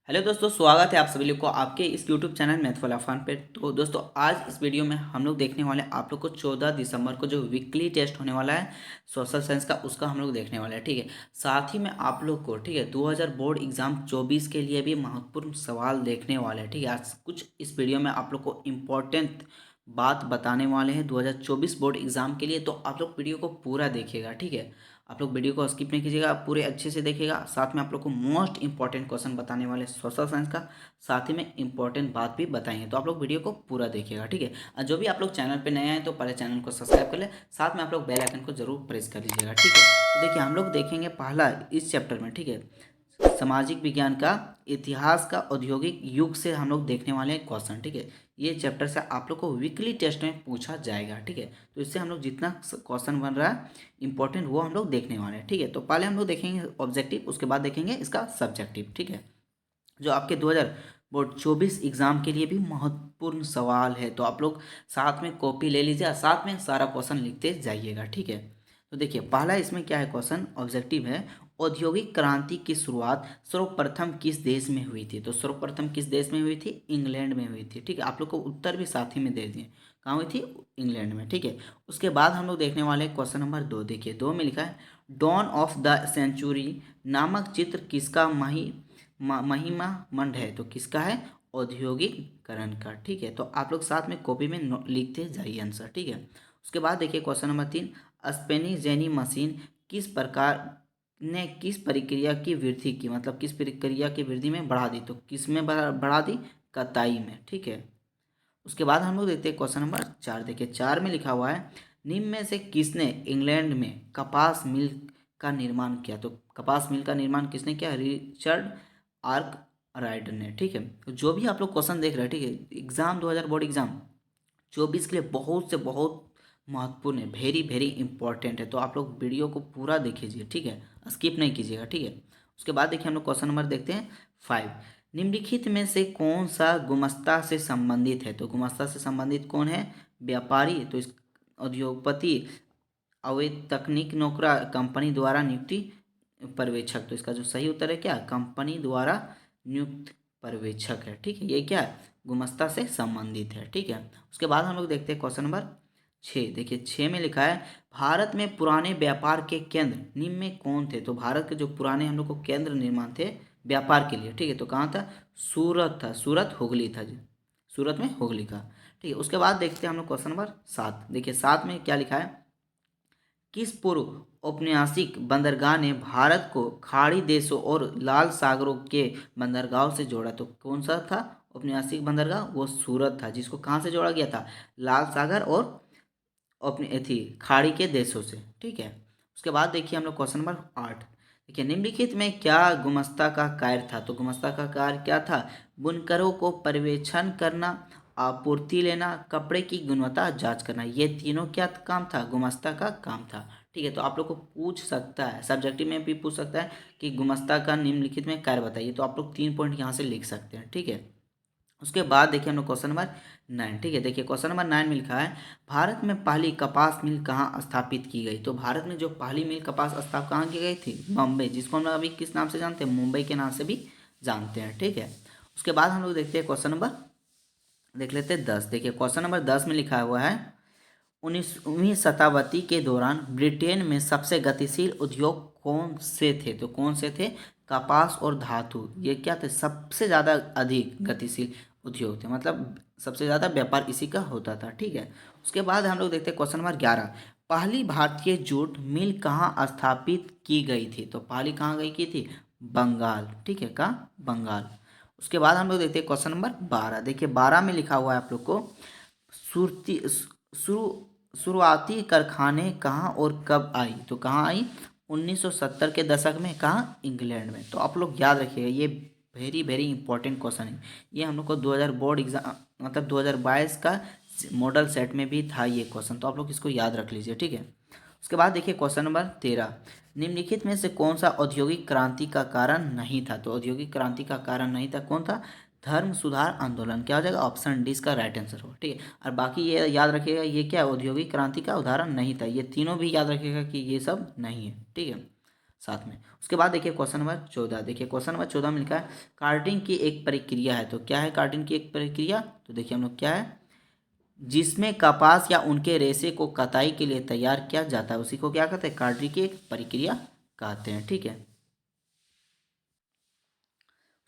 Hello दोस्तों, स्वागत है आप सभी लोग को आपके इस यूट्यूब चैनल मैथ वाला फन पे। तो दोस्तों, आज इस वीडियो में हम लोग देखने वाले हैं आप लोग को 14 दिसंबर को जो वीकली टेस्ट होने वाला है सोशल साइंस का, उसका हम लोग देखने वाले हैं। ठीक है, साथ ही में आप लोग को, ठीक है, 2000 बोर्ड एग्जाम 24 के लिए भी महत्वपूर्ण सवाल देखने वाले हैं। ठीक है, आज कुछ इस वीडियो में आप लोग को इम्पोर्टेंट बात बताने वाले हैं 2024 बोर्ड एग्जाम के लिए। तो आप लोग वीडियो को पूरा देखिएगा। ठीक है, आप लोग वीडियो को स्किप नहीं कीजिएगा, पूरे अच्छे से देखिएगा। साथ में आप लोग को मोस्ट इंपॉर्टेंट क्वेश्चन बताने वाले सोशल साइंस का, साथ ही में इंपॉर्टेंट बात भी बताएंगे। तो आप लोग वीडियो को पूरा देखिएगा। ठीक है, और जो भी आप लोग चैनल पे नए हैं तो पहले चैनल को सब्सक्राइब कर ले, साथ में आप लोग बेल आइकन को जरूर प्रेस कर लीजिएगा। ठीक है, तो देखिए हम लोग देखेंगे पहला इस चैप्टर में, ठीक है, सामाजिक विज्ञान का इतिहास का औद्योगिक युग से हम लोग देखने वाले हैं क्वेश्चन। ठीक है, ये चैप्टर से आप लोग को वीकली टेस्ट में पूछा जाएगा। ठीक है, तो इससे हम लोग जितना क्वेश्चन बन रहा है इंपॉर्टेंट वो हम लोग देखने वाले हैं। ठीक है, तो पहले हम लोग देखेंगे ऑब्जेक्टिव, उसके बाद देखेंगे इसका सब्जेक्टिव। ठीक है, जो आपके 2000 बोर्ड 24 एग्जाम के लिए भी महत्वपूर्ण सवाल है, तो आप लोग साथ में कॉपी ले लीजिए और साथ में सारा क्वेश्चन लिखते जाइएगा। ठीक है, तो देखिए पहला इसमें क्या है, क्वेश्चन ऑब्जेक्टिव है, औद्योगिक क्रांति की शुरुआत सर्वप्रथम किस देश में हुई थी। तो सर्वप्रथम किस देश में हुई थी, इंग्लैंड में हुई थी। ठीक है, आप लोग को उत्तर भी साथ ही में दे दिए, कहाँ हुई थी, इंग्लैंड में। ठीक है, उसके बाद हम लोग देखने वाले क्वेश्चन नंबर 2। देखिए 2 में लिखा है, डॉन ऑफ द सेंचुरी नामक चित्र किसका महिमा मंड है। तो किसका है, औद्योगिकरण का। ठीक है, तो आप लोग साथ में कॉपी में लिखते जाइए आंसर। ठीक है, उसके बाद देखिए क्वेश्चन नंबर 3, स्पेनी जेनी मशीन किस प्रकार ने किस प्रक्रिया की वृद्धि की, मतलब किस प्रक्रिया की वृद्धि में बढ़ा दी। तो किस में बढ़ा दी, कताई में। ठीक है, उसके बाद हम लोग देखते हैं क्वेश्चन नंबर 4। देखिए 4 में लिखा हुआ है, निम्न में से किसने इंग्लैंड में कपास मिल का निर्माण किया। तो कपास मिल का निर्माण किसने किया, रिचर्ड आर्क राइडर ने। ठीक है, तो जो भी आप लोग क्वेश्चन देख रहे हैं, ठीक है, एग्जाम 2000 बोर्ड एग्जाम 24 के लिए बहुत से बहुत महत्वपूर्ण है, वेरी वेरी इंपॉर्टेंट है। तो आप लोग वीडियो को पूरा देखिए। ठीक है, स्किप नहीं कीजिएगा। ठीक है, उसके बाद देखिए हम लोग क्वेश्चन नंबर देखते हैं 5, निम्नलिखित में से कौन सा गुमस्ता से संबंधित है। तो गुमस्ता से संबंधित कौन है, व्यापारी। तो इस उद्योगपति, अवैध तकनीक नौकरा, कंपनी द्वारा नियुक्ति, पर्यवेक्षक। तो इसका जो सही उत्तर है क्या, कंपनी द्वारा नियुक्त पर्यवेक्षक है। ठीक है, ये क्या है, गुमस्ता से संबंधित है। ठीक है, उसके बाद हम लोग देखते हैं क्वेश्चन नंबर 6। देखिए 6 में लिखा है, भारत में पुराने व्यापार के केंद्र निम्न में कौन थे। तो भारत के जो पुराने हम लोग को केंद्र निर्माण थे व्यापार के लिए, ठीक है, तो कहाँ था, सूरत था, सूरत हुगली था जी, सूरत में हुगली का। ठीक है, उसके बाद देखते हैं हम लोग क्वेश्चन नंबर 7। देखिए 7 में क्या लिखा है, किस पूर्व औपनिवेशिक बंदरगाह ने भारत को खाड़ी देशों और लाल सागरों के बंदरगाहों से जोड़ा। तो कौन सा था औपनिवेशिक बंदरगाह, वो सूरत था, जिसको कहाँ से जोड़ा गया था, लाल सागर और अपनी थी खाड़ी के देशों से। ठीक है, उसके बाद देखिए हम लोग क्वेश्चन नंबर 8। देखिए निम्नलिखित में क्या गुमस्ता का कार्य था। तो गुमस्ता का कार्य क्या था, बुनकरों को पर्यवेक्षण करना, आपूर्ति लेना, कपड़े की गुणवत्ता जांच करना। ये तीनों क्या काम था, गुमस्ता का काम था। ठीक है, तो आप लोग को पूछ सकता है, सब्जेक्टिव में भी पूछ सकता है कि गुमस्ता का निम्नलिखित में कार्य बताइए। तो आप लोग 3 पॉइंट यहाँ से लिख सकते हैं। ठीक है, उसके बाद देखिए हम लोग क्वेश्चन नंबर 9। ठीक है, देखिए क्वेश्चन नंबर 9 में लिखा है, भारत में पहली कपास मिल कहाँ स्थापित की गई। तो भारत में जो पहली मिल कपास स्थापित कहाँ की गई थी, बम्बई, जिसको हम लोग अभी किस नाम से जानते हैं, मुंबई के नाम से भी जानते हैं। ठीक है, उसके बाद हम लोग देखते हैं क्वेश्चन नंबर, देख लेते हैं 10। देखिए क्वेश्चन नंबर 10 में लिखा हुआ है, 19वीं शताब्दी के दौरान ब्रिटेन में सबसे गतिशील उद्योग कौन से थे। तो कौन से थे, कपास और धातु, ये क्या थे, सबसे ज़्यादा अधिक गतिशील उद्योग थे, मतलब सबसे ज़्यादा व्यापार इसी का होता था। ठीक है, उसके बाद हम लोग देखते हैं क्वेश्चन नंबर 11, पहली भारतीय जूट मिल कहाँ स्थापित की गई थी। तो पहली कहाँ गई की थी, बंगाल। ठीक है, कहाँ, बंगाल। उसके बाद हम लोग देखते हैं क्वेश्चन नंबर 12। देखिए 12 में लिखा हुआ है आप लोग को, सुरती शुरुआती कारखाने कहाँ और कब आई। तो कहाँ आई, 1970 के दशक में, कहाँ, इंग्लैंड में। तो आप लोग याद रखिएगा, ये वेरी वेरी इंपॉर्टेंट क्वेश्चन है। ये हम लोग को 2000 बोर्ड एग्जाम, मतलब 2022 का मॉडल सेट में भी था ये क्वेश्चन, तो आप लोग इसको याद रख लीजिए। ठीक है, उसके बाद देखिए क्वेश्चन नंबर 13, निम्नलिखित में से कौन सा औद्योगिक क्रांति का कारण नहीं था। तो औद्योगिक क्रांति का कारण नहीं था, कौन था, धर्म सुधार आंदोलन। क्या हो जाएगा, ऑप्शन डी इसका राइट आंसर हो। ठीक है, और बाकी ये याद रखिएगा, ये क्या औद्योगिक क्रांति का उदाहरण नहीं था, ये तीनों भी याद रखिएगा कि ये सब नहीं है। ठीक है, साथ में। उसके बाद देखिए क्वेश्चन नंबर 14। देखिए क्वेश्चन नंबर 14 में लिखा है कार्टिंग की एक प्रक्रिया है। तो क्या है कार्टिंग की एक प्रक्रिया? तो देखिए हम लोग क्या है, जिसमें कपास या उनके रेशे को कताई के लिए तैयार किया जाता है, उसी को क्या कहते हैं? कार्टिंग की एक प्रक्रिया कहते हैं। ठीक है।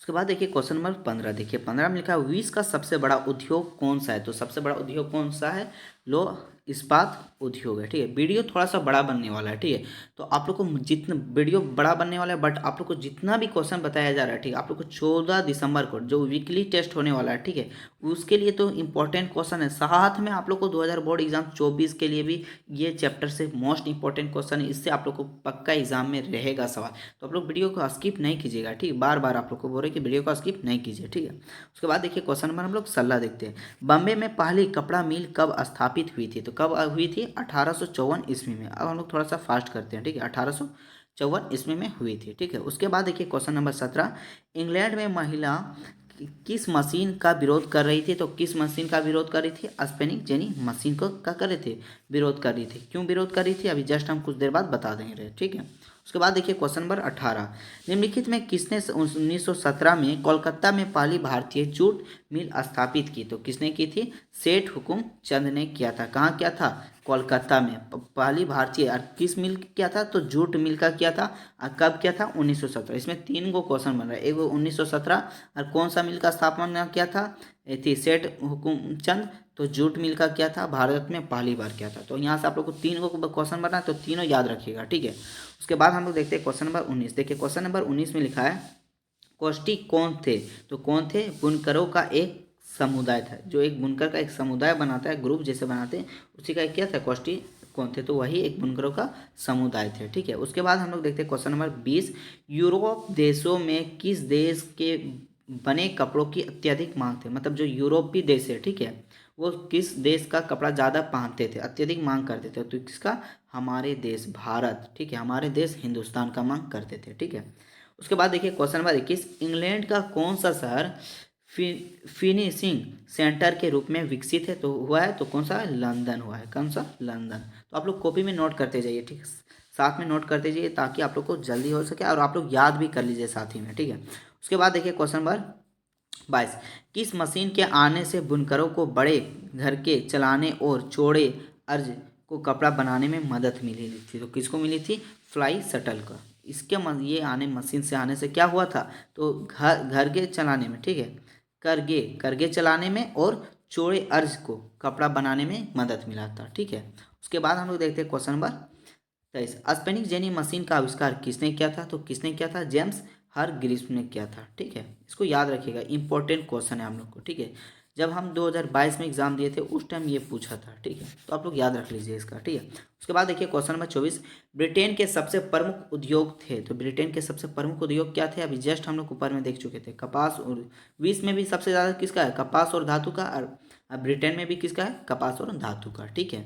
उसके बाद देखिए क्वेश्चन नंबर 15। देखिए 15 में लिखा है विश्व का सबसे बड़ा उद्योग कौन सा है? तो सबसे बड़ा उद्योग कौन सा है? लो इस्पात उद्योग है। ठीक है। वीडियो थोड़ा सा बड़ा बनने वाला है। ठीक है। तो आप लोग को जितना वीडियो बड़ा बनने वाला है, बट आप लोग को जितना भी क्वेश्चन बताया जा रहा है, ठीक है, आप लोग को 14 दिसंबर को जो वीकली टेस्ट होने वाला है, ठीक है, उसके लिए तो इंपॉर्टेंट क्वेश्चन है। साथ में आप लोग को 2000 बोर्ड एग्जाम 24 के लिए भी ये चैप्टर से मोस्ट इंपॉर्टेंट क्वेश्चन है। इससे आप लोग को पक्का एग्जाम में रहेगा सवाल। तो आप लोग वीडियो को स्किप नहीं कीजिएगा। ठीक है। बार बार आप लोग को बोल रहे कि वीडियो को स्किप नहीं कीजिए। ठीक है। उसके बाद देखिए क्वेश्चन नंबर हम लोग 16 देखते हैं। बॉम्बे में पहली कपड़ा मिल कब स्थापित हुई थी? तो कब हुई थी? 1854 ईस्वी में। अब हम लोग थोड़ा सा फास्ट करते हैं। ठीक है। 1854 ईस्वी में हुई थी। ठीक है। उसके बाद देखिए क्वेश्चन नंबर 17। इंग्लैंड में महिला किस मशीन का विरोध कर रही थी? तो किस मशीन का विरोध कर रही थी? स्पिनिंग जेनी मशीन को क्या कर रहे थे? विरोध कर रही थी। क्यों विरोध कर रही थी? अभी जस्ट हम कुछ देर बाद बता देंगे। ठीक है। उसके बाद देखिए क्वेश्चन नंबर 18। निम्नलिखित में किसने 1917 में कोलकाता में पहली भारतीय जूट मिल स्थापित की? तो किसने की थी? सेठ हुकुम चंद ने किया था। कहाँ किया था? कोलकाता में पहली भारतीय। और किस मिल किया था? तो जूट मिल का किया था। और कब किया था? 1917। इसमें 3 गो क्वेश्चन बन रहा है। एक 1917 और कौन सा मिल का स्थापना किया था? ये थी सेठ हुकुम चंद। तो जूट मिल का किया था, भारत में पहली बार किया था। तो यहाँ से आप लोग को 3 गो क्वेश्चन बना है, तो तीनों याद रखिएगा। ठीक है। उसके बाद हम लोग देखते हैं क्वेश्चन नंबर 19। देखिए क्वेश्चन नंबर 19 में लिखा है कोष्टी कौन थे? तो कौन थे? बुनकरों का एक समुदाय था। जो एक बुनकर का एक समुदाय बनाता है, ग्रुप जैसे बनाते हैं, उसी का एक क्या था? कोष्टी कौन थे? तो वही एक बुनकरों का समुदाय थे। ठीक है। उसके बाद हम लोग देखते हैं क्वेश्चन नंबर 20। यूरोप देशों में किस देश के बने कपड़ों की अत्यधिक मांग थे? मतलब जो यूरोपीय देश है, ठीक है, वो किस देश का कपड़ा ज़्यादा पहनते थे, अत्यधिक मांग करते थे? तो किसका? हमारे देश भारत। ठीक है। हमारे देश हिंदुस्तान का मांग करते थे। ठीक है। उसके बाद देखिए क्वेश्चन नंबर 21। इंग्लैंड का कौन सा शहर फिनिशिंग सेंटर के रूप में विकसित है? तो हुआ है, तो कौन सा? लंदन हुआ है। कौन सा? लंदन। तो आप लोग कॉपी में नोट करते जाइए। ठीक है। साथ में नोट करते जाइए ताकि आप लोग को जल्दी हो सके और आप लोग याद भी कर लीजिए साथ ही में। ठीक है। उसके बाद देखिए क्वेश्चन नंबर 22। किस मशीन के आने से बुनकरों को बड़े घर के चलाने और चौड़े अर्ज को कपड़ा बनाने में मदद मिली थी? तो किसको मिली थी? फ्लाई शटल का। इसके ये आने मशीन से आने से क्या हुआ था? तो घर घर के चलाने में, ठीक है, करगे करगे चलाने में और चौड़े अर्ज को कपड़ा बनाने में मदद मिला था। ठीक है। उसके बाद हम लोग देखते हैं question number 23। Spanish jenny machine का आविष्कार किसने किया था? तो किसने किया था? जेम्स हर ग्रीस ने किया था। ठीक है। इसको याद रखिएगा, इंपॉर्टेंट क्वेश्चन है हम लोग को। ठीक है। जब हम 2022 में एग्जाम दिए थे उस टाइम ये पूछा था। ठीक है। तो आप लोग याद रख लीजिए इसका। ठीक है। उसके बाद देखिए क्वेश्चन नंबर 24। ब्रिटेन के सबसे प्रमुख उद्योग थे। तो ब्रिटेन के सबसे प्रमुख उद्योग क्या थे? अभी जस्ट हम लोग ऊपर में देख चुके थे। कपास और विश्व में भी सबसे ज़्यादा किसका है? कपास और धातु का। और ब्रिटेन में भी किसका है? कपास और धातु का। ठीक है।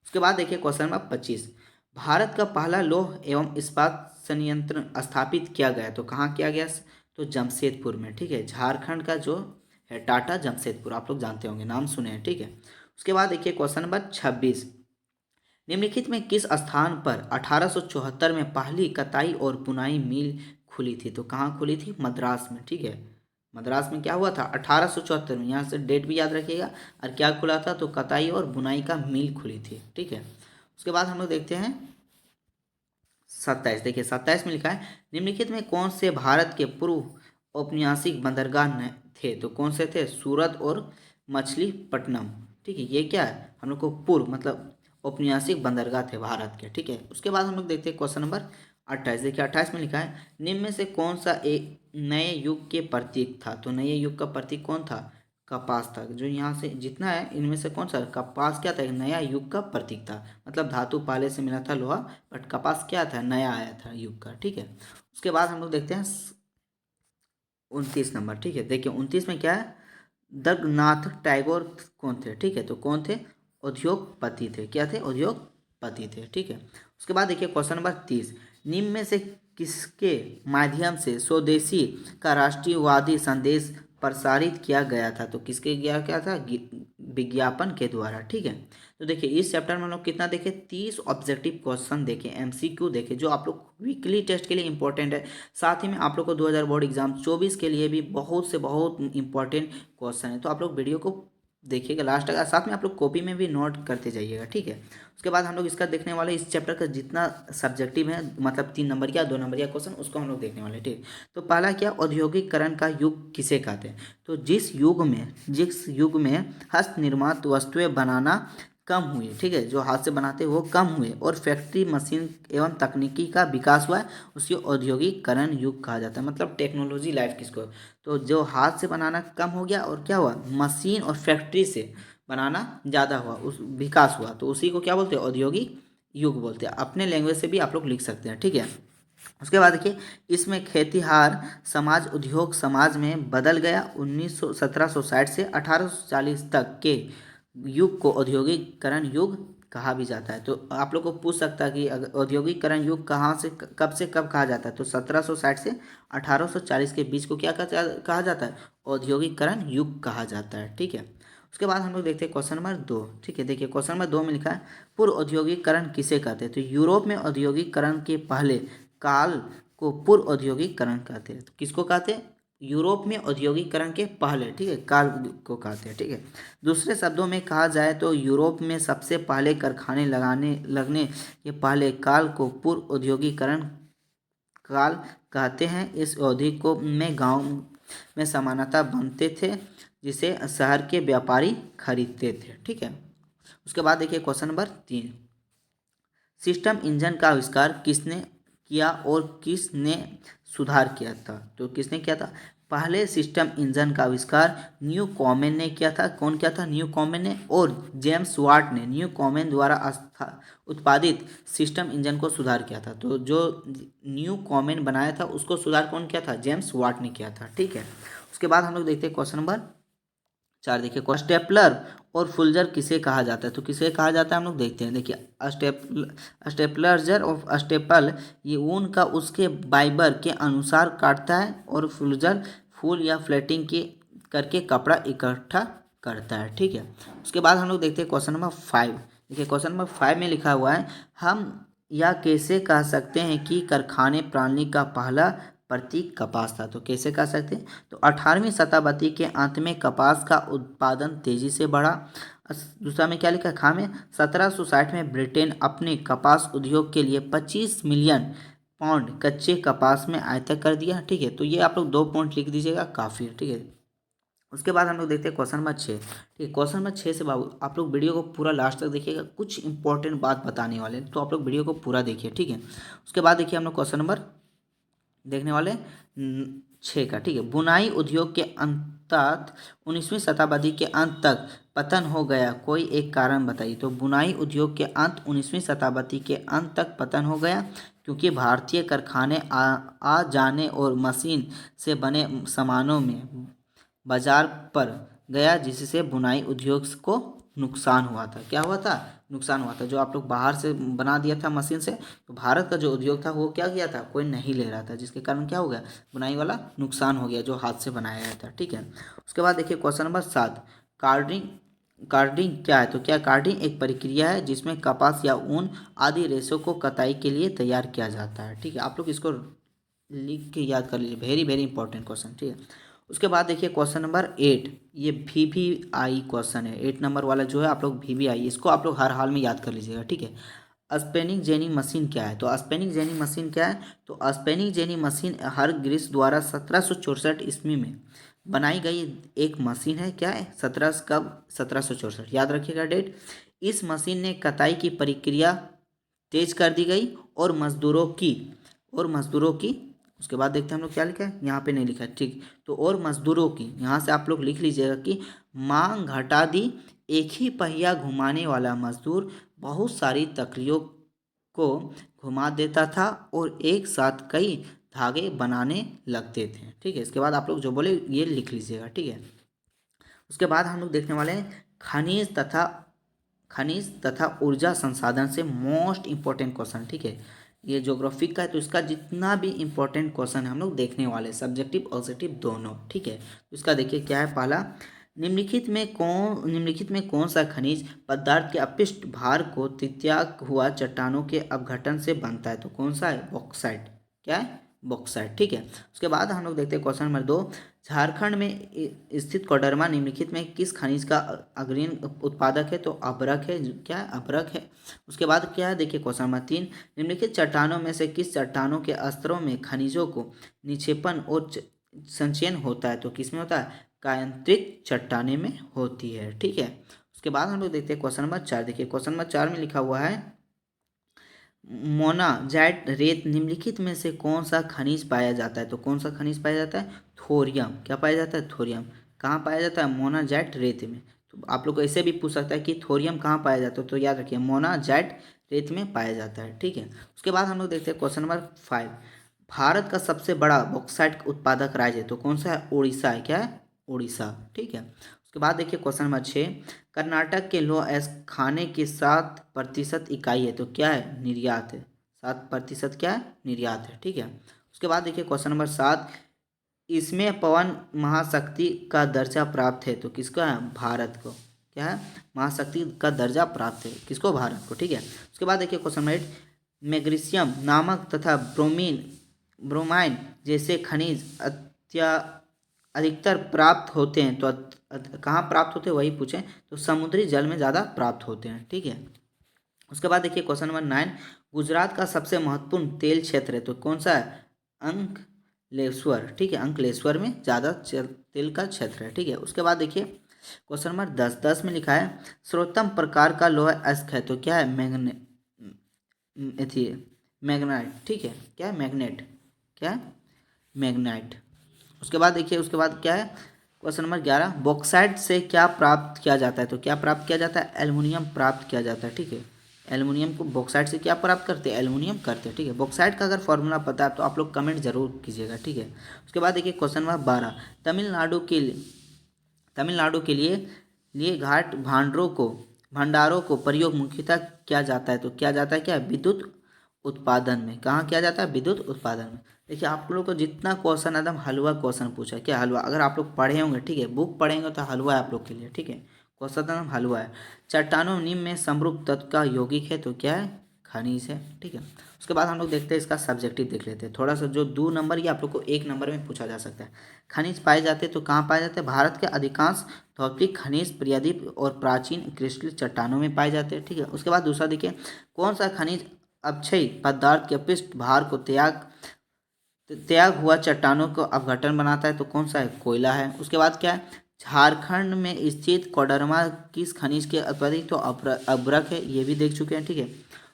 उसके बाद देखिए क्वेश्चन नंबर 25। भारत का पहला लौह एवं इस्पात संयंत्र स्थापित किया गया, तो कहाँ किया गया? तो जमशेदपुर में। ठीक है। झारखंड का जो है टाटा जमशेदपुर, आप लोग जानते होंगे, नाम सुने हैं। ठीक है। उसके बाद देखिए क्वेश्चन नंबर 26। निम्नलिखित में किस स्थान पर 1874 में पहली कताई और बुनाई मिल खुली थी? तो कहाँ खुली थी? मद्रास में। ठीक है। मद्रास में क्या हुआ था? 1874 में। यहाँ से डेट भी याद रखिएगा। और क्या खुला था? तो कताई और बुनाई का मिल खुली थी। ठीक है। उसके बाद हम लोग देखते हैं 27। देखिए 27 में लिखा है निम्नलिखित में कौन से भारत के पूर्व औपनिवेशिक बंदरगाह थे? तो कौन से थे? सूरत और मछलीपट्टनम। ठीक है। ये क्या है? हम लोग को पूर्व मतलब औपनिवेशिक बंदरगाह थे भारत के। ठीक है। उसके बाद हम लोग देखते हैं क्वेश्चन नंबर 28। देखिए 28 में लिखा है निम्न में से कौन सा एक नए युग के प्रतीक था? तो नए युग का प्रतीक कौन था? कपास था। जो यहाँ से जितना है इनमें से कौन सा? कपास क्या था? एक नया युग का प्रतीक था। मतलब धातु पहले से मिला था, लोहा, बट कपास क्या था? नया आया था युग का। ठीक है। उसके बाद हम लोग देखते हैं 29 नंबर। ठीक है। देखिए 29 में क्या है? जगन्नाथ टैगोर कौन थे? ठीक है। तो कौन थे? उद्योगपति थे। क्या थे? उद्योगपति थे। ठीक है। उसके बाद देखिए क्वेश्चन नंबर 30। निम्न में से किसके माध्यम से स्वदेशी का राष्ट्रीयवादी संदेश प्रसारित किया गया था? तो किसके किया क्या था? विज्ञापन के द्वारा। ठीक है, तो देखिए इस चैप्टर में हम लोग कितना देखे, 30 ऑब्जेक्टिव क्वेश्चन देखे, एमसीक्यू देखे, जो आप लोग वीकली टेस्ट के लिए इंपॉर्टेंट है। साथ ही में आप लोग को 2000 बोर्ड एग्जाम 24 के लिए भी बहुत से बहुत इंपॉर्टेंट क्वेश्चन है। तो आप लोग वीडियो को देखिएगा लास्ट तक, साथ में आप लोग कॉपी में भी नोट करते जाइएगा। ठीक है, उसके बाद हम लोग इसका देखने वाले इस चैप्टर का जितना सब्जेक्टिव है, मतलब 3 नंबर या 2 नंबर या क्वेश्चन, उसको हम लोग देखने वाले हैं। ठीक, तो पहला क्या, औद्योगिकरण का युग किसे कहते हैं। तो जिस युग में हस्त निर्मित वस्तुएं बनाना कम हुए, ठीक है, जो हाथ से बनाते हैं वो कम हुए और फैक्ट्री मशीन एवं तकनीकी का विकास हुआ है, उसी औद्योगिकरण युग कहा जाता है। मतलब टेक्नोलॉजी लाइफ किसको, तो जो हाथ से बनाना कम हो गया और क्या हुआ, मशीन और फैक्ट्री से बनाना ज़्यादा हुआ, उस विकास हुआ, तो उसी को क्या बोलते हैं, औद्योगिक युग बोलते हैं। अपने लैंग्वेज से भी आप लोग लिख सकते हैं। ठीक है, उसके बाद देखिए इसमें खेतिहार समाज उद्योग समाज में बदल गया। 1760 से 1840 तक के युग को औद्योगिकरण युग कहा भी जाता है। तो आप लोग को पूछ सकता है कि औद्योगिकरण युग कहाँ से कब कहा जाता है, तो 1760 से 1840 के बीच को क्या कहा जाता है, औद्योगिकरण युग कहा जाता है। ठीक है, उसके बाद हम लोग देखते हैं क्वेश्चन नंबर 2। ठीक है, देखिए क्वेश्चन नंबर 2 में लिखा है पूर्व औद्योगिकरण किसे कहते हैं। तो यूरोप में औद्योगिकरण के पहले काल को पूर्व औद्योगिकरण कहते हैं। तो किसको कहते हैं, यूरोप में औद्योगिकरण के पहले, ठीक है, काल को कहते हैं। ठीक है, दूसरे शब्दों में कहा जाए तो यूरोप में सबसे पहले कारखाने लगने के पहले काल को पूर्व औद्योगिकरण काल कहते हैं। इस अवधि को में गांव में सामान्यतः बनते थे, जिसे शहर के व्यापारी खरीदते थे। ठीक है, उसके बाद देखिए क्वेश्चन नंबर 3, सिस्टम इंजन का आविष्कार किसने किया और किसने सुधार किया था। तो किसने किया था, पहले सिस्टम इंजन का आविष्कार न्यू कॉमेन ने किया था। कौन किया था, न्यू कॉमेन ने, और जेम्स वाट ने न्यू कॉमेन द्वारा उत्पादित सिस्टम इंजन को सुधार किया था। तो जो न्यू कॉमेन बनाया था उसको सुधार कौन किया था, जेम्स वाट ने किया था। ठीक है, उसके बाद हम लोग देखते हैं क्वेश्चन नंबर 4। देखिए स्टेपलर और फुलजर किसे कहा जाता है। तो किसे कहा जाता है हम लोग देखते हैं। देखिए स्टेपलर और स्टेपल ये ऊन का उसके फाइबर के अनुसार काटता है, और फुलजर फूल या फ्लेटिंग के करके कपड़ा इकट्ठा करता है। ठीक है, उसके बाद हम लोग देखते हैं क्वेश्चन नंबर 5। देखिए क्वेश्चन नंबर 5 में लिखा हुआ है, हम या कैसे कह सकते हैं कि कारखाने प्रणाली का पहला प्रतीक कपास था। तो कैसे कह सकते हैं, तो 18वीं शताब्दी के अंत में कपास का उत्पादन तेजी से बढ़ा। दूसरा में क्या लिखा, खा में 1760 में ब्रिटेन अपने कपास उद्योग के लिए 25 मिलियन पाउंड कच्चे कपास में आयात कर दिया। ठीक है, तो ये आप लोग 2 पॉइंट लिख दीजिएगा, काफ़ी है। ठीक है, उसके बाद हम लोग देखते हैं क्वेश्चन नंबर 6। ठीक है, क्वेश्चन नंबर 6 से बाबू आप लोग वीडियो को पूरा लास्ट तक देखिएगा, कुछ इंपॉर्टेंट बात बताने वाले हैं, तो आप लोग वीडियो को पूरा देखिए। ठीक है, उसके बाद देखिए हम लोग क्वेश्चन नंबर देखने वाले 6 का। ठीक है, बुनाई उद्योग के अंतत 19वीं शताब्दी के अंत तक पतन हो गया, कोई एक कारण बताइए। तो बुनाई उद्योग के अंत 19वीं शताब्दी के अंत तक पतन हो गया क्योंकि भारतीय कारखाने आ जाने और मशीन से बने सामानों में बाजार पर गया, जिससे बुनाई उद्योग को नुकसान हुआ था। क्या हुआ था, नुकसान हुआ था। जो आप लोग बाहर से बना दिया था मशीन से, तो भारत का जो उद्योग था वो क्या किया था, कोई नहीं ले रहा था, जिसके कारण क्या हो गया, बुनाई वाला नुकसान हो गया जो हाथ से बनाया गया था। ठीक है, उसके बाद देखिए क्वेश्चन नंबर 7, कार्डिंग कार्डिंग क्या है। तो क्या कार्डिंग एक प्रक्रिया है जिसमें कपास या ऊन आदि रेशों को कताई के लिए तैयार किया जाता है। ठीक है, आप लोग इसको लिख के याद कर लीजिए, वेरी वेरी इंपॉर्टेंट क्वेश्चन। ठीक है, उसके बाद देखिए क्वेश्चन नंबर 8, ये VVI क्वेश्चन है, 8 नंबर वाला जो है आप लोग VVI, इसको आप लोग हर हाल में याद कर लीजिएगा। ठीक है, स्पेनिंग जेनी मशीन क्या है। तो स्पेनिंग जेनी मशीन क्या है, तो स्पेनिंग जेनी मशीन हर ग्रीस द्वारा 1764 ईस्वी में बनाई गई एक मशीन है। क्या है, 1764, याद रखिएगा डेट। इस मशीन ने कताई की प्रक्रिया तेज कर दी गई और मजदूरों की उसके बाद देखते हैं हम लोग क्या लिखा है, यहाँ पे नहीं लिखा है। ठीक, तो और मजदूरों की, यहाँ से आप लोग लिख लीजिएगा कि मांग घटा दी। एक ही पहिया घुमाने वाला मजदूर बहुत सारी तकलियों को घुमा देता था और एक साथ कई धागे बनाने लगते थे। ठीक है, इसके बाद आप लोग जो बोले ये लिख लीजिएगा। ठीक है, उसके बाद हम लोग देखने वाले हैं खनिज तथा ऊर्जा संसाधन से मोस्ट इंपॉर्टेंट क्वेश्चन। ठीक है, ये ज्योग्राफी का है, तो इसका जितना भी इंपॉर्टेंट क्वेश्चन हम लोग देखने वाले, सब्जेक्टिव ऑब्जेक्टिव दोनों। ठीक है, तो इसका देखिए क्या है, पहला निम्नलिखित में कौन सा खनिज पदार्थ के अपशिष्ट भार को तित्याग हुआ चट्टानों के अपघटन से बनता है? तो कौन सा है? बॉक्साइट। क्या है? बॉक्साइट। ठीक है। उसके बाद हम लोग देखते हैं क्वेश्चन नंबर 2। झारखंड में स्थित कोडरमा निम्नलिखित में किस खनिज का अग्रणी उत्पादक है? तो अभ्रक है। क्या है? अभ्रक है। उसके बाद क्या है? देखिए क्वेश्चन नंबर 3। निम्नलिखित चट्टानों में से किस चट्टानों के स्तरों में खनिजों को निक्षेपण और संचयन होता है? तो किस में होता है? कायांतरित चट्टाने में होती है। ठीक है। उसके बाद हम लोग देखते हैं क्वेश्चन नंबर 4। देखिए क्वेश्चन नंबर 4 में लिखा हुआ है मोनाजाइट रेत निम्नलिखित में से कौन सा खनिज पाया जाता है? तो कौन सा खनिज पाया जाता है? थोरियम। क्या पाया जाता है? थोरियम। कहाँ पाया जाता है? मोनाजाइट रेत में। तो आप लोग को ऐसे भी पूछ सकता है कि थोरियम कहाँ पाया जाता है, तो याद रखिए मोनाजाइट रेत में पाया जाता है। ठीक है। उसके बाद हम लोग देखते हैं क्वेश्चन नंबर 5। भारत का सबसे बड़ा बॉक्साइट उत्पादक राज्य है? तो कौन सा है? उड़ीसा है। क्या है? उड़ीसा। ठीक है। उसके बाद देखिए क्वेश्चन नंबर 6। कर्नाटक के लौह अयस्क खाने की 7% इकाई है, तो क्या है? निर्यात है। 7% क्या है? निर्यात है। ठीक है। उसके बाद देखिए क्वेश्चन नंबर 7। इसमें पवन महाशक्ति का दर्जा प्राप्त है, तो किसका है? भारत को। क्या है? महाशक्ति का दर्जा प्राप्त है। किसको? भारत को। ठीक है। उसके बाद देखिए क्वेश्चन नंबर 8। मैग्नीशियम नामक तथा ब्रोमाइन जैसे खनिज अधिकतर प्राप्त होते हैं, तो कहाँ प्राप्त होते हैं वही पूछें, तो समुद्री जल में ज़्यादा प्राप्त होते हैं। ठीक है। उसके बाद देखिए क्वेश्चन नंबर 9। गुजरात का सबसे महत्वपूर्ण तेल क्षेत्र है, तो कौन सा है? अंकलेश्वर। ठीक है। अंकलेश्वर में ज़्यादा तेल का क्षेत्र है। ठीक है। उसके बाद देखिए क्वेश्चन नंबर 10 में लिखा है सर्वोत्तम प्रकार का लोहा अयस्क है, तो क्या है? मैग्नाइट। ठीक है। क्या है? मैग्नेट। क्या है? मैग्नाइट। उसके बाद देखिए उसके बाद क्या है? Question number 11। बॉक्साइट से क्या प्राप्त किया जाता है? तो क्या प्राप्त किया जाता है? एल्युमिनियम प्राप्त किया जाता है। ठीक है। एल्युमिनियम को बॉक्साइट से क्या प्राप्त करते हैं? एल्युमिनियम करते हैं। ठीक है। बॉक्साइट का अगर फॉर्मूला पता है तो आप लोग कमेंट जरूर कीजिएगा। ठीक है। उसके बाद देखिए क्वेश्चन नंबर 12। तमिलनाडु के लिए घाट भंडारों को प्रयोग मुख्यतः किया जाता है, तो किया जाता है क्या? विद्युत उत्पादन में। कहाँ किया जाता है? विद्युत उत्पादन में। देखिए आप लोग को जितना क्वेश्चन एकदम हलवा क्वेश्चन पूछा है। क्या हलवा? अगर आप लोग पढ़े होंगे, ठीक है, बुक पढ़ेंगे तो हलवा है आप लोग के लिए। ठीक है। क्वेश्चन एकदम हलवा है। चट्टानों निम्न में समरूप तत्व का यौगिक है, तो क्या है? खनिज है। ठीक है। उसके बाद हम लोग देखते हैं इसका सब्जेक्टिव देख लेते हैं थोड़ा सा, जो 2 नंबर या आप लोग को 1 नंबर में पूछा जा सकता है। खनिज पाए जाते हैं, तो कहाँ पाए जाते हैं? भारत के अधिकांश धात्विक खनिज प्रायद्वीप और प्राचीन क्रिस्टल चट्टानों में पाए जाते हैं। ठीक है। उसके बाद दूसरा देखिए कौन सा खनिज अक्षय पदार्थ के पृष्ठ भार को त्याग हुआ चट्टानों को अपघटन बनाता है, तो कौन सा है? कोयला है। उसके बाद क्या है? झारखंड में स्थित कोडरमा किस खनिज के उत्पादित? तो अभ्रक है, ये भी देख चुके हैं। ठीक है।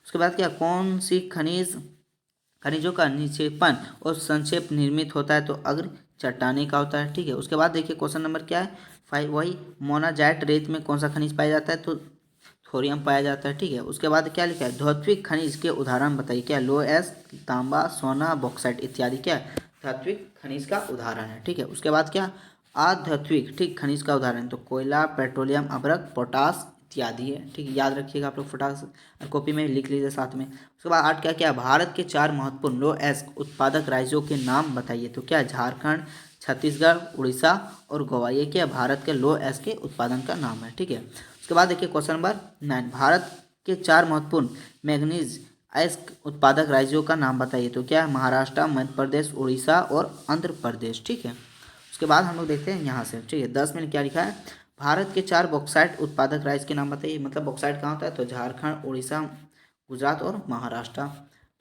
उसके बाद क्या? कौन सी खनिजों का निक्षेपण और संक्षेप निर्मित होता है? तो अग्र चट्टाने का होता है। ठीक है। उसके बाद देखिए क्वेश्चन नंबर क्या है? 5 वही मोनाजाइट रेत में कौन सा खनिज पाया जाता है? तो थोरियम पाया जाता है। ठीक है। उसके बाद क्या लिखा है? धात्विक खनिज के उदाहरण बताइए। क्या? लोएस, तांबा, सोना, बॉक्साइट इत्यादि क्या है? धात्विक खनिज का उदाहरण है। ठीक है। उसके बाद क्या? अधात्विक ठीक खनिज का उदाहरण, तो कोयला, पेट्रोलियम, अभ्रक, पोटास इत्यादि है। ठीक है। याद रखिएगा आप लोग, पोटास कॉपी में लिख लीजिए साथ में। उसके बाद 8 क्या क्या? भारत के 4 महत्वपूर्ण लौह अयस्क उत्पादक राज्यों के नाम बताइए। तो क्या? झारखंड, छत्तीसगढ़, उड़ीसा और गोवा, ये क्या? भारत के लौह अयस्क के उत्पादन का नाम है। ठीक है। उसके बाद देखिए क्वेश्चन नंबर 9। भारत के 4 महत्वपूर्ण मैग्नीज अयस्क उत्पादक राज्यों का नाम बताइए। तो क्या है? महाराष्ट्र, मध्य प्रदेश, उड़ीसा और आंध्र प्रदेश। ठीक है। उसके बाद हम लोग देखते हैं यहाँ से। ठीक है। 10 में क्या लिखा है? भारत के 4 बॉक्साइट उत्पादक राज्य के नाम बताइए। मतलब बॉक्साइट कहाँ होता है? तो झारखंड, उड़ीसा, गुजरात और महाराष्ट्र।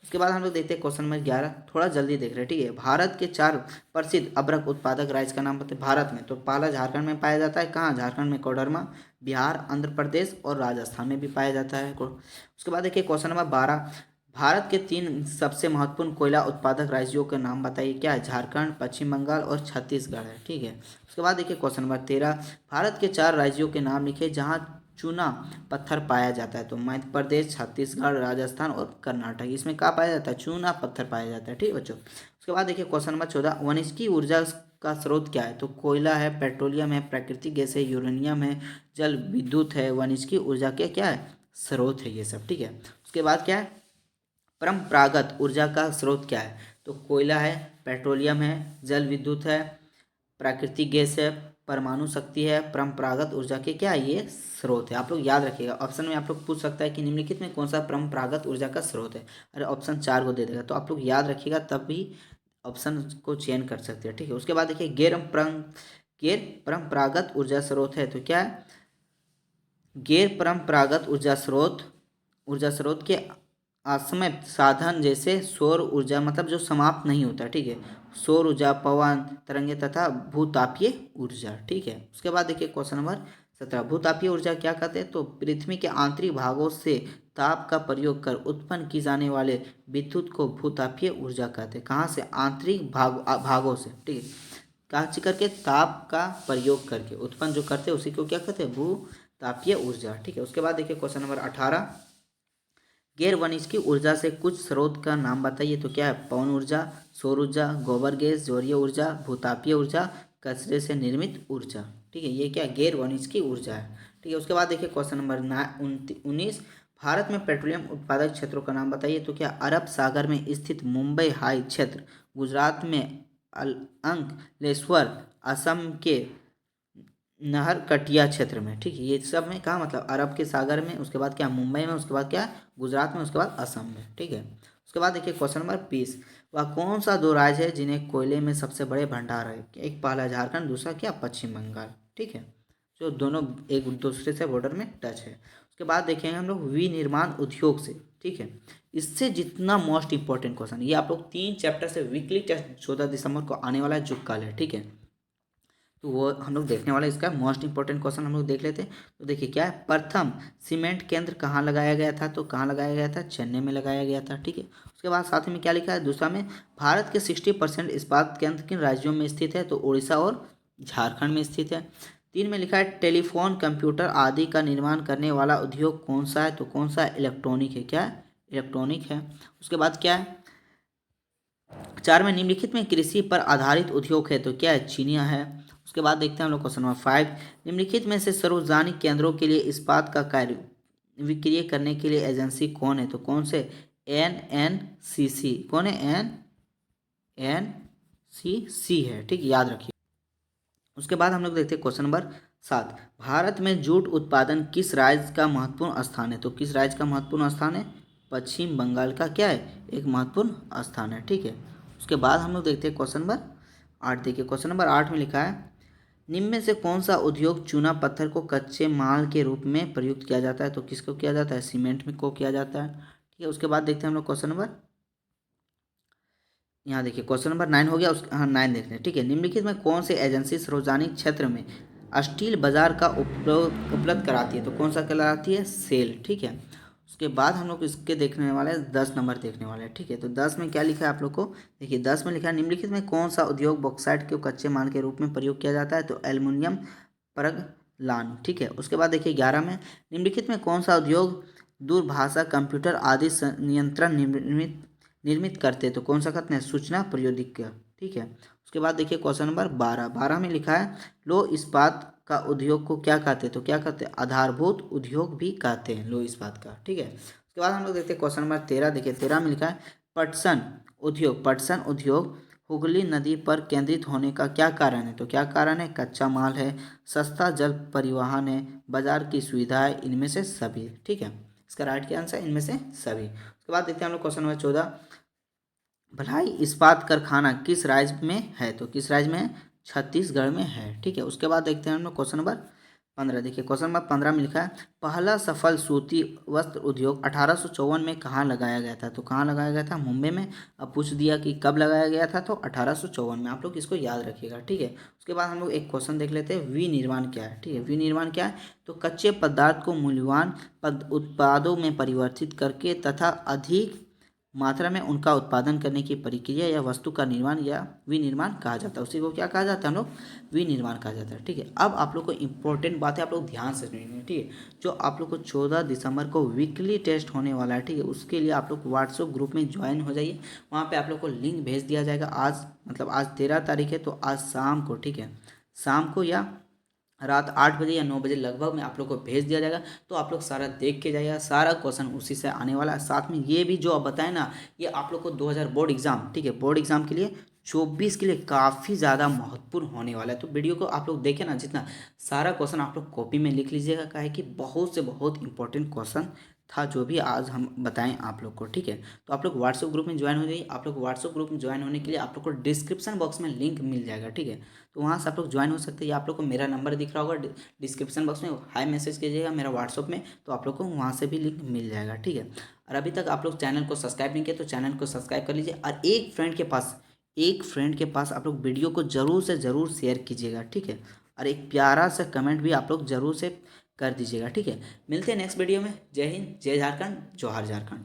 उसके बाद हम लोग देखते हैं क्वेश्चन नंबर 11। थोड़ा जल्दी देख रहे हैं। ठीक है। भारत के 4 प्रसिद्ध अभ्रक उत्पादक राज्य का नाम बताइए। भारत में तो पहला झारखंड में पाया जाता है। कहाँ? झारखंड में कोडरमा, बिहार, आंध्र प्रदेश और राजस्थान में भी पाया जाता है। उसके बाद देखिए क्वेश्चन नंबर 12। भारत के 3 सबसे महत्वपूर्ण कोयला उत्पादक राज्यों के नाम बताइए। क्या है? झारखंड, पश्चिम बंगाल और छत्तीसगढ़ है। ठीक है। उसके बाद देखिए क्वेश्चन नंबर 13। भारत के 4 राज्यों के नाम लिखे जहाँ चूना पत्थर पाया जाता है। तो मध्य प्रदेश, छत्तीसगढ़, राजस्थान और कर्नाटक, इसमें क्या पाया जाता है? चूना पत्थर पाया जाता है। ठीक है बच्चों। उसके बाद देखिए क्वेश्चन नंबर 14। वानिकी ऊर्जा का स्रोत क्या है? तो कोयला है, पेट्रोलियम है, प्राकृतिक गैस है, यूरेनियम है, जल विद्युत है। वानिकी ऊर्जा के क्या है? स्रोत है ये सब। ठीक है। उसके बाद क्या है? परंपरागत ऊर्जा का स्रोत क्या है? तो कोयला है, पेट्रोलियम है, जल विद्युत है, प्राकृतिक गैस है, परमाणु शक्ति है, परंपरागत ऊर्जा के क्या है, ये स्रोत है। आप लोग याद रखिएगा, ऑप्शन में आप लोग पूछ सकता है कि निम्नलिखित में कौन सा परंपरागत ऊर्जा का स्रोत है। अरे ऑप्शन 4 को दे देगा, तो आप लोग याद रखिएगा, तब भी ऑप्शन को चेंज कर सकते हैं, ठीक है। उसके बाद देखिए गैर परंपरागत ऊर्जा स्रोत है, तो क्या है, गैर परंपरागत ऊर्जा स्रोत के असमय साधन जैसे सौर ऊर्जा, मतलब जो समाप्त नहीं होता, ठीक है, सौर ऊर्जा, पवन तरंगे तथा भूतापीय ऊर्जा, ठीक है। उसके बाद देखिए क्वेश्चन नंबर 17, भूतापीय ऊर्जा क्या कहते हैं, तो पृथ्वी के आंतरिक भागों से ताप का प्रयोग कर उत्पन्न की जाने वाले विद्युत को भूतापीय ऊर्जा कहते हैं। कहाँ से, आंतरिक भागों से, ठीक है, कहाँ से करके, ताप का प्रयोग करके उत्पन्न जो करते हैं उसी को क्या कहते हैं, भूतापीय ऊर्जा, ठीक है। उसके बाद देखिए क्वेश्चन नंबर 18, गैर वाणिज्यिक ऊर्जा से कुछ स्रोत का नाम बताइए, तो क्या है, पवन ऊर्जा, सौर ऊर्जा, गोबर गैस, जलीय ऊर्जा, भूतापीय ऊर्जा, कचरे से निर्मित ऊर्जा, ठीक है, ये क्या गैर वाणिज्यिक ऊर्जा है, ठीक है। उसके बाद देखिए क्वेश्चन नंबर 19, भारत में पेट्रोलियम उत्पादक क्षेत्रों का नाम बताइए, तो क्या अरब सागर में स्थित मुंबई हाई क्षेत्र, गुजरात में अंकलेश्वर, असम के नहरकटिया क्षेत्र में, ठीक है, ये सब में कहा, मतलब अरब के सागर में, उसके बाद क्या मुंबई में, उसके बाद क्या गुजरात में, उसके बाद असम में, ठीक है। उसके बाद देखिए क्वेश्चन नंबर 20, वह कौन सा दो राज्य है जिन्हें कोयले में सबसे बड़े भंडार है, एक पहला झारखंड, दूसरा क्या पश्चिम बंगाल, ठीक है, जो दोनों एक दूसरे से बॉर्डर में टच है। उसके बाद देखेंगे हम लोग विनिर्माण उद्योग से, ठीक है, इससे जितना मोस्ट इंपॉर्टेंट क्वेश्चन, ये आप लोग 3 चैप्टर से वीकली टेस्ट 14 दिसंबर को आने वाला है, जो कल है, ठीक है, तो वो हम लोग देखने वाले, इसका मोस्ट इंपॉर्टेंट क्वेश्चन हम लोग देख लेते हैं। तो देखिए क्या है, प्रथम सीमेंट केंद्र कहाँ लगाया गया था, तो कहाँ लगाया गया था, चेन्नई में लगाया गया था, ठीक है। उसके बाद साथ में क्या लिखा है, दूसरा में भारत के 60% इस्पात केंद्र किन राज्यों में स्थित है, तो उड़ीसा और झारखंड में स्थित है। 3 में लिखा है टेलीफोन, कंप्यूटर आदि का निर्माण करने वाला उद्योग कौन सा है, तो कौन सा, इलेक्ट्रॉनिक है, क्या है, इलेक्ट्रॉनिक है। उसके बाद क्या है, 4 में निम्नलिखित में कृषि पर आधारित उद्योग है, तो क्या है, चीनिया है। उसके बाद देखते हैं हम लोग क्वेश्चन नंबर 5, निम्नलिखित में से सार्वजनिक केंद्रों के लिए इस्पात का कार्य विक्रय करने के लिए एजेंसी कौन है, तो कौन से, एनएनसीसी, कौन है, एनएनसीसी है, ठीक, याद रखिए। उसके बाद हम लोग देखते हैं क्वेश्चन नंबर 7, भारत में जूट उत्पादन किस राज्य का महत्वपूर्ण स्थान है, तो किस राज्य का महत्वपूर्ण स्थान है, पश्चिम बंगाल का क्या है, एक महत्वपूर्ण स्थान है, ठीक है। उसके बाद हम लोग देखते हैं क्वेश्चन नंबर 8, देखिए क्वेश्चन नंबर 8 में लिखा है, निम्न में से कौन सा उद्योग चूना पत्थर को कच्चे माल के रूप में प्रयुक्त किया जाता है, तो किसको किया जाता है, सीमेंट में को किया जाता है, ठीक है। उसके बाद देखते हैं हम लोग क्वेश्चन नंबर, यहाँ देखिए क्वेश्चन नंबर 9 हो गया, उस हाँ 9 देखते हैं, ठीक है, निम्नलिखित में कौन से एजेंसी सार्वजनिक क्षेत्र में स्टील बाजार का उपलब्ध कराती है, तो कौन सा कहलाती है, सेल, ठीक है। उसके बाद हम लोग इसके देखने वाले हैं 10 नंबर देखने वाले हैं, ठीक है। तो 10 में क्या लिखा है आप लोग को, देखिए 10 में लिखा है, निम्नलिखित में कौन सा उद्योग बॉक्साइट के कच्चे माल के रूप में प्रयोग किया जाता है, तो एल्युमिनियम परगलान, ठीक है। उसके बाद देखिए 11 में, निम्नलिखित में कौन सा उद्योग दूरभाषा, कंप्यूटर आदि नियंत्रण निर्मित करते हैं, तो कौन सा कहते हैं, सूचना प्रौद्योगिकी, ठीक है। उसके बाद देखिए क्वेश्चन नंबर 12 में लिखा है, लो इस्पात का उद्योग को क्या कहते हैं, तो क्या कहते हैं, आधारभूत उद्योग भी कहते हैं लो इस्पात का, ठीक है। उसके बाद हम लोग देखते हैं क्वेश्चन नंबर 13, देखिए 13 में लिखा है, पटसन उद्योग हुगली नदी पर केंद्रित होने का क्या कारण है, तो क्या कारण है, कच्चा माल है, सस्ता जल परिवहन है, बाजार की सुविधा है, इनमें से सभी, ठीक है। इसका राइट क्या आंसर है, इनमें से सभी। उसके बाद देखते हैं हम लोग क्वेश्चन नंबर 14, भिलाई इस्पात कारखाना किस राज्य में है, तो किस राज्य में है, छत्तीसगढ़ में है, ठीक है। उसके बाद देखते हैं हम लोग क्वेश्चन नंबर 15, देखिए क्वेश्चन नंबर 15 में लिखा है, पहला सफल सूती वस्त्र उद्योग 1854 में कहाँ लगाया गया था, तो कहाँ लगाया गया था, मुंबई में। अब पूछ दिया कि कब लगाया गया था, तो 1854 में, आप लोग इसको याद रखिएगा, ठीक है। उसके बाद हम लोग एक क्वेश्चन देख लेते हैं, विनिर्माण क्या है, ठीक है, विनिर्माण क्या है, तो कच्चे पदार्थ को मूल्यवान उत्पादों में परिवर्तित करके तथा अधिक मात्रा में उनका उत्पादन करने की प्रक्रिया या वस्तु का निर्माण या विनिर्माण कहा जाता है, उसी को क्या कहा जाता है, हम लोग विनिर्माण कहा जाता है, ठीक है। अब आप लोग को इंपॉर्टेंट बात है, आप लोग ध्यान से सुनिए, ठीक है, जो आप लोग को 14 दिसंबर को वीकली टेस्ट होने वाला है, ठीक है, उसके लिए आप लोग व्हाट्सएप ग्रुप में ज्वाइन हो जाइए, वहाँ पे आप लोग को लिंक भेज दिया जाएगा, आज मतलब आज 13 तारीख है, तो आज शाम को, ठीक है, शाम को या रात 8 बजे या 9 बजे लगभग में आप लोग को भेज दिया जाएगा, तो आप लोग सारा देख के जाइएगा, सारा क्वेश्चन उसी से आने वाला है। साथ में ये भी जो आप बताएं ना, ये आप लोग को 2000 बोर्ड एग्जाम, ठीक है, बोर्ड एग्जाम के लिए 2024 के लिए काफ़ी ज़्यादा महत्वपूर्ण होने वाला है। तो वीडियो को आप लोग देखें ना, जितना सारा क्वेश्चन आप लोग कॉपी में लिख लीजिएगा, काहे कि बहुत से बहुत इंपॉर्टेंट क्वेश्चन था जो भी आज हम बताएं आप लोग को, ठीक है। तो आप लोग व्हाट्सएप ग्रुप में ज्वाइन हो जाइए। आप लोग व्हाट्सएप ग्रुप में ज्वाइन होने के लिए आप लोग को डिस्क्रिप्शन बॉक्स में लिंक मिल जाएगा, ठीक है। तो वहाँ से आप लोग ज्वाइन हो सकते हैं। आप लोग को मेरा नंबर दिख रहा होगा डिस्क्रिप्शन बॉक्स में, हाई मैसेज कीजिएगा मेरा व्हाट्सएप में, तो आप लोग को वहाँ से भी लिंक मिल जाएगा, ठीक है। और अभी तक आप लोग चैनल को सब्सक्राइब नहीं किया तो चैनल को सब्सक्राइब कर लीजिए, और एक फ्रेंड के पास आप लोग वीडियो को ज़रूर से ज़रूर शेयर कीजिएगा, ठीक है। और एक प्यारा सा कमेंट भी आप लोग ज़रूर से कर दीजिएगा, ठीक है। मिलते हैं नेक्स्ट वीडियो में। जय हिंद, जय झारखंड, जोहार झारखंड।